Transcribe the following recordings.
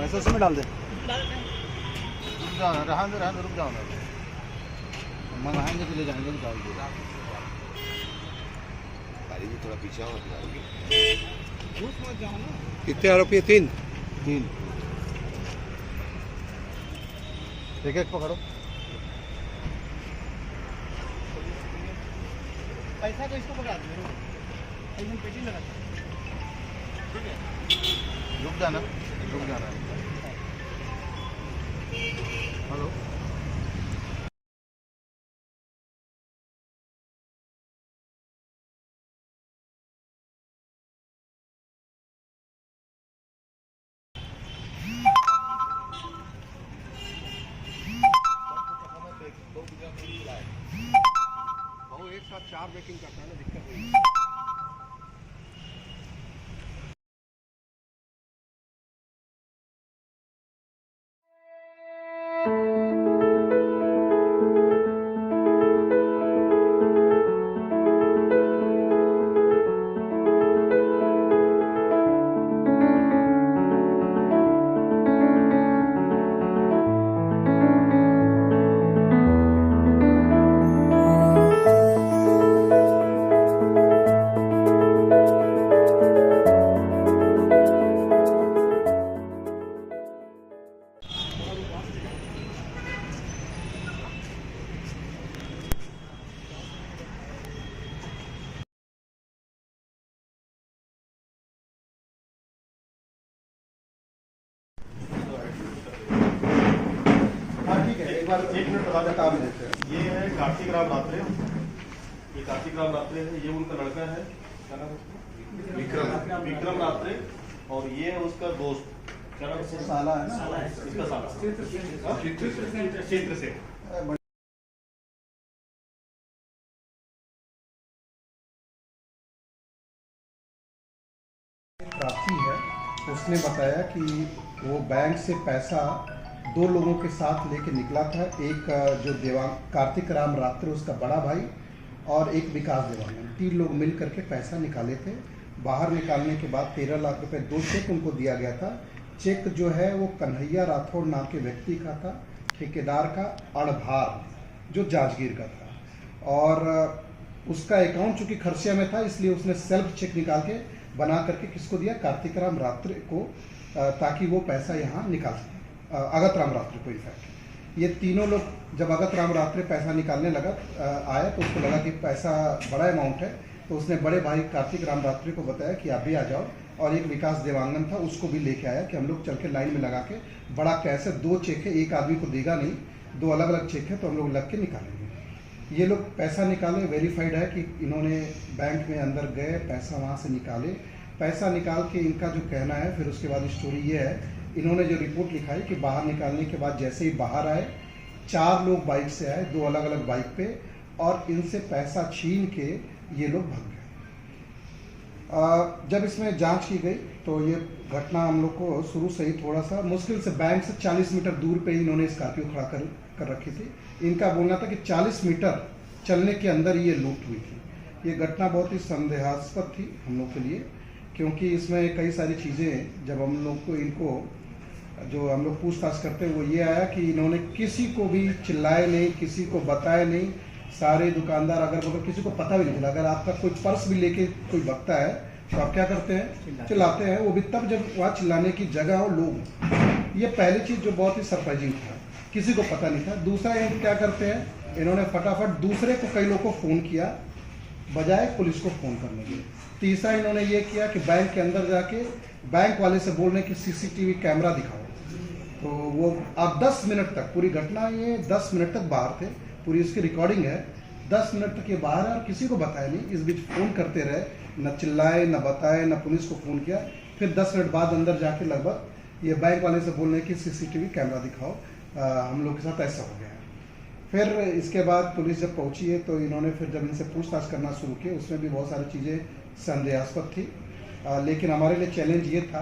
पैसे उसमें डाल दे। रुक जाओ ना, रहने दो, रुक जाओ ना, मंगाएंगे तो ले जाएंगे, निकाल दो। गाड़ी भी थोड़ा पीछे आओ। कितने आरोपी है? तीन। एक एक पकड़ो। पैसा तो इसको पकड़ा दो, एकदम पेटी लगा। रुक जाना, रुक जाना। हेलो, वो एक साथ 4 मेकिंग करता है ना, दिक्कत नहीं है। एक मिनट बता देता आप देते हैं। ये है कार्तिक राम रात्रे, ये कार्तिक राम रात्रे है, ये उनका लड़का है, क्या नाम है? विक्रम रात्रे, और ये है उसका दोस्त, क्या नाम है? साला है ना, इसका साला चित्र से। प्राप्ति है, उसने बताया कि वो बैंक से पैसा 2 लोगों के साथ लेके निकला था। एक जो कार्तिक राम रात्रे उसका बड़ा भाई और एक विकास देवांगन, 3 लोग मिल करके पैसा निकाले थे। बाहर निकालने के बाद 13 लाख रुपए 2 चेक उनको दिया गया था। चेक जो है वो कन्हैया राठौड़ नाम के व्यक्ति का था, ठेकेदार का, अड़भार जो जांजगीर का था, और उसका अकाउंट चूँकि खर्चे में था इसलिए उसने सेल्फ चेक निकाल के बना करके किसको दिया? कार्तिक राम रात्रे को, ताकि वो पैसा यहाँ निकाल सके, अगत राम रात्रे को। इनफैक्ट ये तीनों लोग जब अगत राम रात्रे पैसा निकालने लगा आया तो उसको लगा कि पैसा बड़ा अमाउंट है, तो उसने बड़े भाई कार्तिक राम रात्रे को बताया कि आप भी आ जाओ, और एक विकास देवांगन था उसको भी लेके आया कि हम लोग चल के लाइन में लगा के, बड़ा कैसे 2 चेक है, एक आदमी को देगा नहीं, 2 अलग अलग चेक है, तो हम लोग लग के निकालेंगे। ये लोग पैसा निकाले, वेरीफाइड है कि इन्होंने बैंक में अंदर गए, पैसा वहाँ से निकाले। पैसा निकाल के इनका जो कहना है, फिर उसके बाद स्टोरी ये है, इन्होंने जो रिपोर्ट लिखाई कि बाहर निकालने के बाद जैसे ही बाहर आए, 4 लोग बाइक से आए, 2 अलग अलग बाइक पे, और इनसे पैसा छीन के ये लोग भाग गए। जब इसमें जांच की गई तो ये घटना हम लोग को शुरू से ही थोड़ा सा मुश्किल से, बैंक से 40 मीटर दूर पे ही इन्होंने स्कॉर्पियो खड़ा कर रखी थी। इनका बोलना था कि 40 मीटर चलने के अंदर ये लूट हुई थी। ये घटना बहुत ही संदेहास्पद थी हम लोग के लिए, क्योंकि इसमें कई सारी चीज़ें जब हम लोग को इनको जो हम लोग पूछताछ करते हैं वो ये आया कि इन्होंने किसी को भी चिल्लाए नहीं, किसी को बताया नहीं। सारे दुकानदार अगर बगैर किसी को पता भी नहीं चला। अगर आपका कोई पर्स भी लेके कोई भगता है तो आप क्या करते हैं? चिल्लाते हैं, वो भी तब जब वहाँ चिल्लाने की जगह हो लोग। ये पहली चीज़ जो बहुत ही सरप्राइजिंग था, किसी को पता नहीं था। दूसरा ये क्या करते हैं, इन्होंने फटाफट दूसरे को, कई लोगों को फ़ोन किया बजाय पुलिस को फ़ोन करने के। तीसरा इन्होंने ये किया कि बैंक के अंदर जाके बैंक वाले से बोलने की सीसीटीवी कैमरा दिखाओ, तो वो आप 10 मिनट तक, पूरी घटना ये 10 मिनट तक बाहर थे, पूरी इसकी रिकॉर्डिंग है। 10 मिनट तक ये बाहर है और किसी को बताया नहीं। इस बीच फ़ोन करते रहे, न चिल्लाए, न बताए, न पुलिस को फ़ोन किया। फिर 10 मिनट बाद अंदर जाके लगभग ये बैंक वाले से बोलने की सीसीटीवी कैमरा दिखाओ, हम लोग के साथ ऐसा हो गया है। फिर इसके बाद पुलिस जब पहुंची है तो इन्होंने फिर जब इनसे पूछताछ करना शुरू की, उसमें भी बहुत सारी चीज़ें संदेहास्पद थी। लेकिन हमारे लिए चैलेंज ये था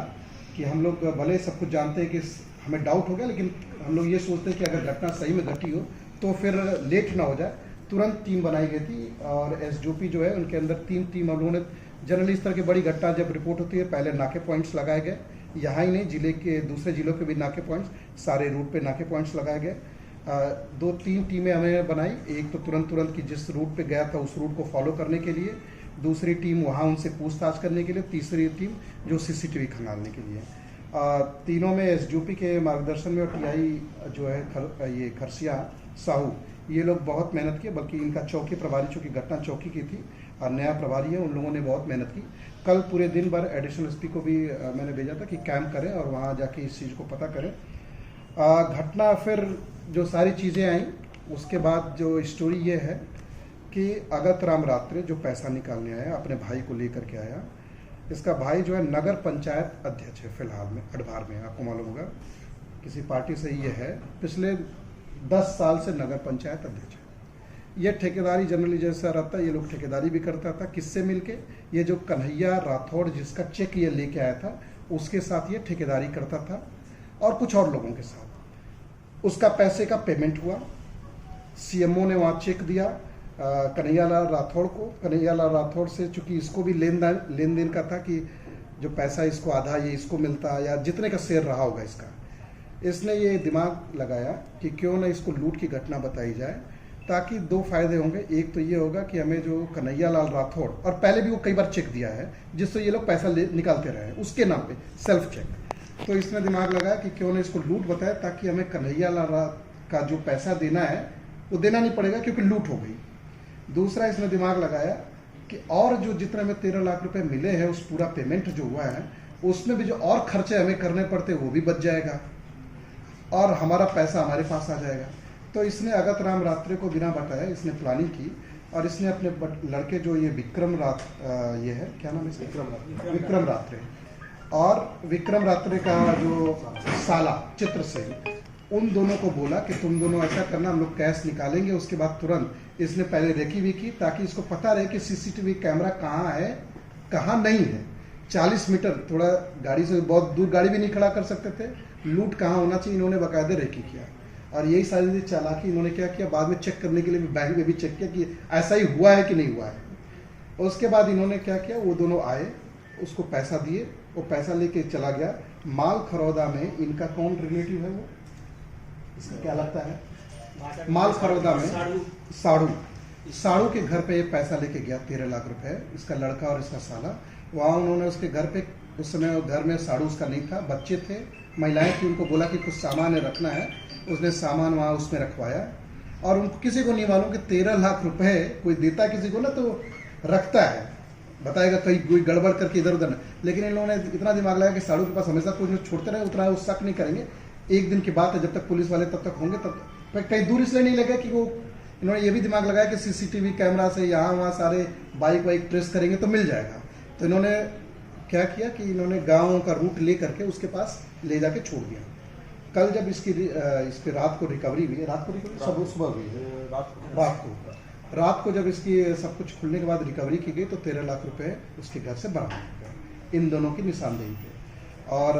कि हम लोग भले सब कुछ जानते हैं कि हमें डाउट हो गया, लेकिन हम लोग ये सोचते हैं कि अगर घटना सही में घटी हो तो फिर लेट ना हो जाए। तुरंत टीम बनाई गई थी और एसडीओपी जो है उनके अंदर 3 टीम हम लोगों ने, जनरली इस तरह की बड़ी घटना जब रिपोर्ट होती है पहले नाके पॉइंट्स लगाए गए, यहाँ ही नहीं, जिले के दूसरे जिलों के भी नाके पॉइंट्स, सारे रूट पे नाके पॉइंट्स लगाए गए। 2-3 टीमें हमें बनाई, एक तो तुरंत की जिस रूट पे गया था उस रूट को फॉलो करने के लिए, दूसरी टीम वहाँ उनसे पूछताछ करने के लिए, तीसरी टीम जो CCTV खंगालने के लिए। तीनों में SDOP के मार्गदर्शन में और TI जो है ये खरसिया साहू, ये लोग बहुत मेहनत किए, बल्कि इनका चौकी प्रभारी चूँकि घटना चौकी की थी और नया प्रभारी है, उन लोगों ने बहुत मेहनत की। कल पूरे दिन भर एडिशनल SP को भी मैंने भेजा था कि कैंप करें और वहाँ जाके इस चीज़ को पता करें। घटना फिर जो सारी चीज़ें आई उसके बाद जो स्टोरी ये है कि अगत राम रात्रे जो पैसा निकालने आया, अपने भाई को लेकर के आया। इसका भाई जो है नगर पंचायत अध्यक्ष है फिलहाल में अडभार में, आपको मालूम होगा किसी पार्टी से ये है, पिछले 10 साल से नगर पंचायत अध्यक्ष है। ये ठेकेदारी जनरली जैसा रहता है, ये लोग ठेकेदारी भी करता था। किससे मिलके? ये जो कन्हैया राठौड़ जिसका चेक ये लेके आया था उसके साथ ये ठेकेदारी करता था और कुछ और लोगों के साथ। उसका पैसे का पेमेंट हुआ, CMO ने वहाँ चेक दिया कन्हैया लाल राठौड़ को। कन्हैया लाल राठौड़ से चूंकि इसको भी लेन देन का था कि जो पैसा इसको आधा ये इसको मिलता या जितने का शेयर रहा होगा इसका, इसने ये दिमाग लगाया कि क्यों ना इसको लूट की घटना बताई जाए, ताकि 2 फायदे होंगे। एक तो ये होगा कि हमें जो कन्हैया लाल राठौड़, और पहले भी वो कई बार चेक दिया है जिससे ये लोग पैसा निकालते रहे उसके नाम पे सेल्फ चेक, तो इसने दिमाग लगाया कि क्यों ना इसको लूट बताए, ताकि हमें कन्हैया लाल का जो पैसा देना है वो देना नहीं पड़ेगा क्योंकि लूट हो गई। दूसरा इसने दिमाग लगाया कि और जो जितने में 13 लाख रुपए मिले हैं उस पूरा पेमेंट जो हुआ है उसमें भी जो और खर्चे हमें करने पड़ते वो भी बच जाएगा और हमारा पैसा हमारे पास आ जाएगा। तो इसने अगत राम रात्रे को बिना बताए इसने प्लानिंग की और इसने अपने लड़के जो ये विक्रम ये है, क्या नाम है, विक्रम रात्रे, और विक्रम रात्रे का जो साला चित्रसेन, उन दोनों को बोला कि तुम दोनों ऐसा करना, हम लोग कैश निकालेंगे। उसके बाद तुरंत इसने पहले रेकी भी की ताकि इसको पता रहे कि CCTV कैमरा कहाँ है कहाँ नहीं है। 40 मीटर, थोड़ा गाड़ी से बहुत दूर गाड़ी भी नहीं खड़ा कर सकते थे, लूट कहाँ होना चाहिए इन्होंने बाकायदे रेकी किया। और यही सारी चालाकी इन्होंने क्या किया, बाद में चेक करने के लिए भी बैंक में भी चेक किया कि ऐसा ही हुआ है कि नहीं हुआ है। उसके बाद इन्होंने क्या किया, वो दोनों आए, उसको पैसा दिए, वो पैसा लेके चला गया। माल खरौदा में इनका कौन रिलेटिव है, वो इसका क्या लगता है, माल खरौदा में साड़ू के घर पे ये पैसा लेके गया 13 लाख रुपए, इसका लड़का और इसका साला। वहाँ उन्होंने उसके घर पे, उस समय घर में साड़ू उसका नहीं था, बच्चे थे, महिलाएं थी, उनको बोला कि कुछ सामान रखना है, उसने सामान वहाँ उसमें रखवाया। और उनको किसी को नहीं मालूम कि 13 लाख रुपए कोई देता किसी को ना तो रखता है, बताएगा कहीं कोई गड़बड़ करके इधर उधर। लेकिन इन लोगों ने इतना दिमाग लगाया कि साड़ू के पास हमेशा कुछ छोड़ते रहे, उतना वो शक नहीं करेंगे। एक दिन की बात है, जब तक पुलिस वाले तब तक होंगे, तब कहीं दूर इसलिए नहीं लगे कि वो, इन्होंने ये भी दिमाग लगाया कि CCTV कैमरा से यहाँ वहाँ सारे बाइक ट्रेस करेंगे तो मिल जाएगा। तो इन्होंने क्या किया कि इन्होंने गाँव का रूट ले करके उसके पास ले जाके छोड़ दिया। कल जब इसकी रात को रिकवरी हुई, सुबह हुई, रात को जब इसकी सब कुछ खुलने के बाद रिकवरी की गई तो 13 लाख रुपए उसके घर से बरामद हो गए इन दोनों की निशानदेही पे। और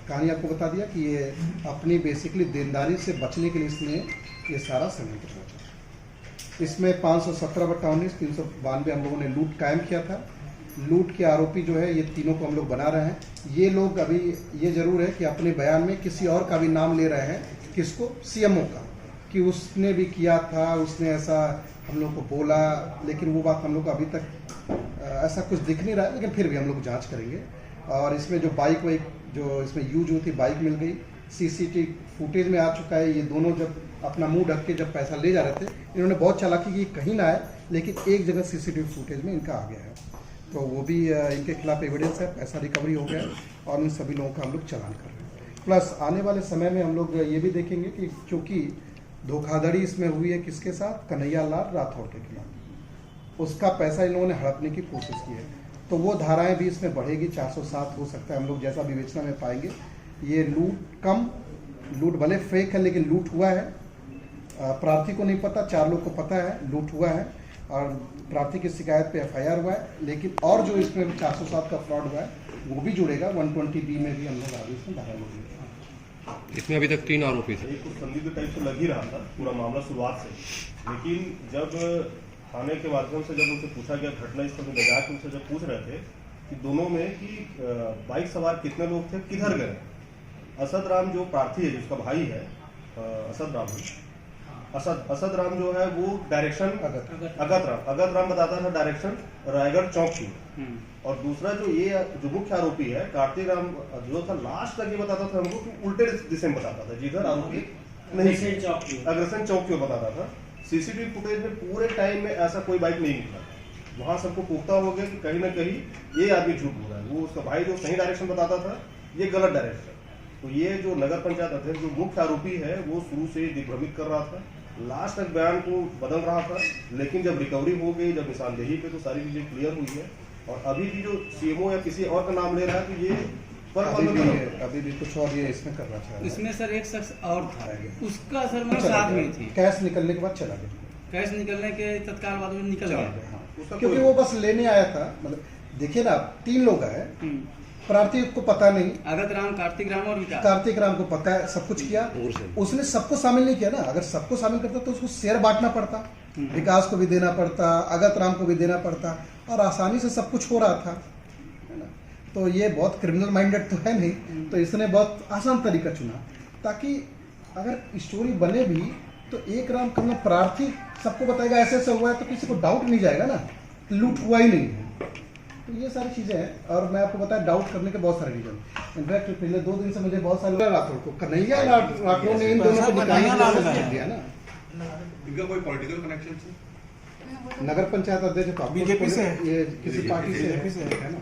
कहानी आपको बता दिया कि ये अपनी बेसिकली देनदारी से बचने के लिए इसने ये सारा संयंत्र सोचा। इसमें 517/19 392 हम लोगों ने लूट कायम किया था। लूट के आरोपी जो है ये तीनों को हम लोग बना रहे हैं। ये लोग अभी ये जरूर है कि अपने बयान में किसी और का भी नाम ले रहे हैं, किसको, CMO का, कि उसने भी किया था, उसने ऐसा हम लोग को बोला, लेकिन वो बात हम लोग को अभी तक ऐसा कुछ दिख नहीं रहा है, लेकिन फिर भी हम लोग जांच करेंगे। और इसमें जो बाइक जो इसमें यूज होती बाइक मिल गई, CCTV फुटेज में आ चुका है। ये दोनों जब अपना मुंह ढक के जब पैसा ले जा रहे थे, इन्होंने बहुत चालाकी की, कहीं ना आए, लेकिन एक जगह CCTV फुटेज में इनका आ गया है, तो वो भी इनके खिलाफ एविडेंस है, पैसा रिकवरी हो गया और इन सभी लोगों का हम लोग चालान कर रहे हैं। प्लस आने वाले समय में हम लोग ये भी देखेंगे कि क्योंकि धोखाधड़ी इसमें हुई है किसके साथ, कन्हैया लाल राठौड़ के खिलाफ, उसका पैसा इन लोगों ने हड़पने की कोशिश की है, तो वो धाराएं भी इसमें बढ़ेगी। 407 हो सकता है, हम लोग जैसा विवेचना में पाएंगे। ये लूट भले फेक है लेकिन लूट हुआ है। प्रार्थी को नहीं पता, 4 लोग को पता है लूट हुआ है और प्रार्थी की शिकायत पे FIR हुआ है। लेकिन और जो इसमें 407 का फ्रॉड हुआ है वो भी जुड़ेगा। 120B में भी हम लोग आगे इसमें धारा लोगे। इसमें अभी तक 3 आरोपी थे। कुछ संदिग्ध टाइप से लग ही रहा था पूरा मामला शुरुआत से, लेकिन जब थाने के माध्यम से जब उनसे पूछा गया, घटना स्थल में ले जाकर उनसे जब पूछ रहे थे कि दोनों में कि बाइक सवार कितने लोग थे, किधर गए। असद राम जो प्रार्थी है, जिसका भाई है असद राम जो है वो डायरेक्शन अगत राम बताता था डायरेक्शन रायगढ़ चौक की। और दूसरा जो ये जो मुख्य आरोपी है कार्तिक राम जो था, लास्ट तक ये बताता था हमको कि उल्टे दिशा में बताता था, जिधर आरोपी नहीं अग्रसेन चौक की ओर बताता था। सीसीटीवी फुटेज में पूरे टाइम में ऐसा कोई बाइक नहीं निकला था। वहां सबको पुख्ता हो गया कि कहीं ना कहीं ये आदमी झूठ बोल रहा है। वो उसका भाई जो सही डायरेक्शन बताता था, ये गलत डायरेक्शन। तो ये जो नगर पंचायत अध्यक्ष जो मुख्य आरोपी है वो शुरू से दिग्भ्रमित कर रहा था, लास्ट तक बयान को बदल रहा था। लेकिन जब रिकवरी हो गई, जब निशानदेही पे, तो सारी चीजें क्लियर हुई है। और अभी भी जो सीएमओ या किसी और का नाम ले रहा है, तो ये अभी भी कुछ और ये इसमें करना चाह रहा है। इसमें सर एक शख्स और था, उसका सर मैं साथ में थी। कैश निकलने के बाद चला गया, कैश निकलने के तत्काल बाद में निकल गया। हाँ। क्योंकि वो बस लेने आया था। मतलब देखिए ना, 3 लोग हैं, प्रार्थी को पता नहीं, अगत राम, कार्तिक राम और विकास। कार्तिक राम को पता है, सब कुछ किया, उसने सबको शामिल नहीं किया ना। अगर सबको शामिल करता तो उसको शेयर बांटना पड़ता, विकास को भी देना पड़ता, अगत राम को भी देना पड़ता, और आसानी से सब कुछ हो रहा था, है ना। तो ये बहुत क्रिमिनल माइंडेड तो है नहीं, तो इसने बहुत आसान तरीका चुना, ताकि अगर स्टोरी बने भी तो एक राम करना प्रार्थी सबको बताएगा ऐसे ऐसे हुआ है, तो किसी को डाउट नहीं जाएगा ना, लूट हुआ ही नहीं है। तो ये सारी चीजें हैं। और मैं आपको बताया, डाउट करने के बहुत सारे रीजन। इनफैक्ट पिछले 2 दिन से मुझे बहुत सारे राठौड़ को, कन्हैया राठौड़ ने इन दोनों को दिया ना। इनका कोई पॉलिटिकल कनेक्शन है? नगर पंचायत अध्यक्ष बीजेपी से, ये किसी पार्टी से है ना।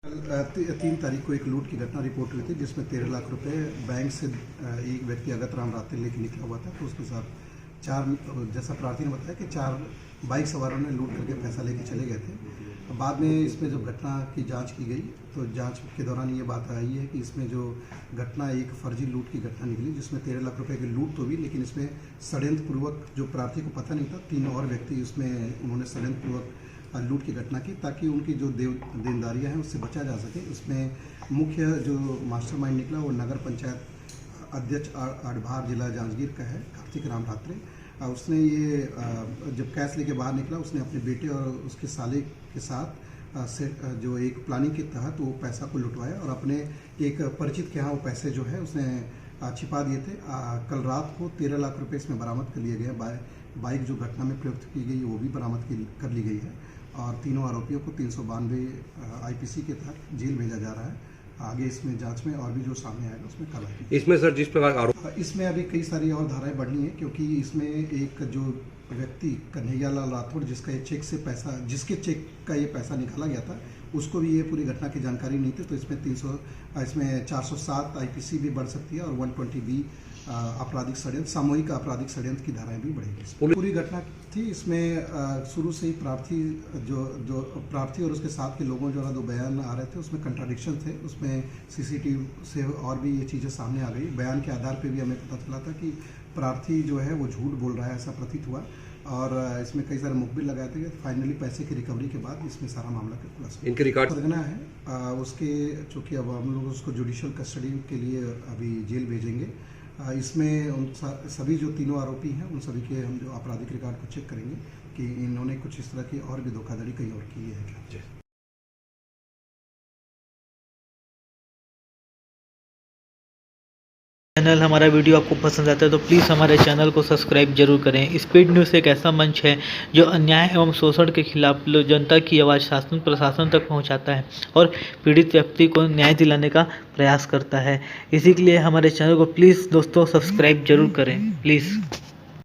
कल 3 तारीख को एक लूट की घटना रिपोर्ट हुई थी, जिसमें 13 लाख रुपए बैंक से एक व्यक्ति अगत राम रात्रि लेके निकला हुआ था। तो उसके साथ 4, जैसा प्रार्थी ने बताया कि 4 बाइक सवारों ने लूट करके पैसा लेके चले गए थे। बाद में इसमें जब घटना की जांच की गई, तो जांच के दौरान ये बात आई है कि इसमें जो घटना एक फर्जी लूट की घटना निकली, जिसमें 13 लाख रुपए की लूट तो हुई, लेकिन इसमें षड्यंत्रपूर्वक, जो प्रार्थी को पता नहीं था, 3 और व्यक्ति उसमें उन्होंने षड्यंत्रपूर्वक लूट की घटना की, ताकि उनकी जो देनदारियाँ हैं उससे बचा जा सके। उसमें मुख्य जो मास्टरमाइंड निकला वो नगर पंचायत अध्यक्ष अडभार जिला जांजगीर का है, कार्तिक राम रात्रे। उसने ये जब कैश लेके बाहर निकला, उसने अपने बेटे और उसके साले के साथ जो एक प्लानिंग के तहत वो पैसा को लुटवाया, और अपने एक परिचित के यहाँ वो पैसे जो है उसने छिपा दिए थे। कल रात को 13 लाख रुपए इसमें बरामद कर लिए गए। बाइक जो घटना में प्रयुक्त की गई वो भी बरामद कर ली गई है, और तीनों आरोपियों को 392 IPC के तहत जेल भेजा जा रहा है। आगे इसमें जांच में और भी जो सामने आएगा उसमें कार्रवाई। इसमें सर जिस प्रकार आरोप, इसमें अभी कई सारी और धाराएं बढ़नी है, क्योंकि इसमें एक जो व्यक्ति कन्हैया लाल राठौड़, जिसका ये चेक से पैसा, जिसके चेक का ये पैसा निकाला गया था, उसको भी ये पूरी घटना की जानकारी नहीं थी। तो इसमें 407 IPC भी बढ़ सकती है, और 120B आपराधिक षड्यंत्र, सामूहिक आपराधिक षड्यंत्र की धाराएं भी बढ़ेगी। पूरी घटना थी, इसमें शुरू से ही प्रार्थी और उसके साथ के लोगों जो 2 बयान आ रहे थे, उसमें कंट्राडिक्शन थे। उसमें CCTV से और भी ये चीज़ें सामने आ गई। बयान के आधार पे भी हमें पता चला था कि प्रार्थी जो है वो झूठ बोल रहा है, ऐसा प्रतीत हुआ। और इसमें कई सारे मुखबिर लगाए थे। फाइनली पैसे की रिकवरी के बाद इसमें सारा मामला का खुलासा इनके रिकॉर्ड सरगना है। उसके चूँकि अब हम लोग उसको जुडिशियल कस्टडी के लिए अभी जेल भेजेंगे। इसमें उन सभी जो तीनों आरोपी हैं, उन सभी के हम जो आपराधिक रिकॉर्ड को चेक करेंगे कि इन्होंने कुछ इस तरह की और भी धोखाधड़ी कहीं और की है क्या। चैनल हमारा वीडियो आपको पसंद आता है तो प्लीज़ हमारे चैनल को सब्सक्राइब जरूर करें। स्पीड न्यूज़ एक ऐसा मंच है जो अन्याय एवं शोषण के खिलाफ जनता की आवाज़ शासन प्रशासन तक पहुंचाता है और पीड़ित व्यक्ति को न्याय दिलाने का प्रयास करता है। इसी के लिए हमारे चैनल को प्लीज़ दोस्तों सब्सक्राइब जरूर करें, प्लीज़।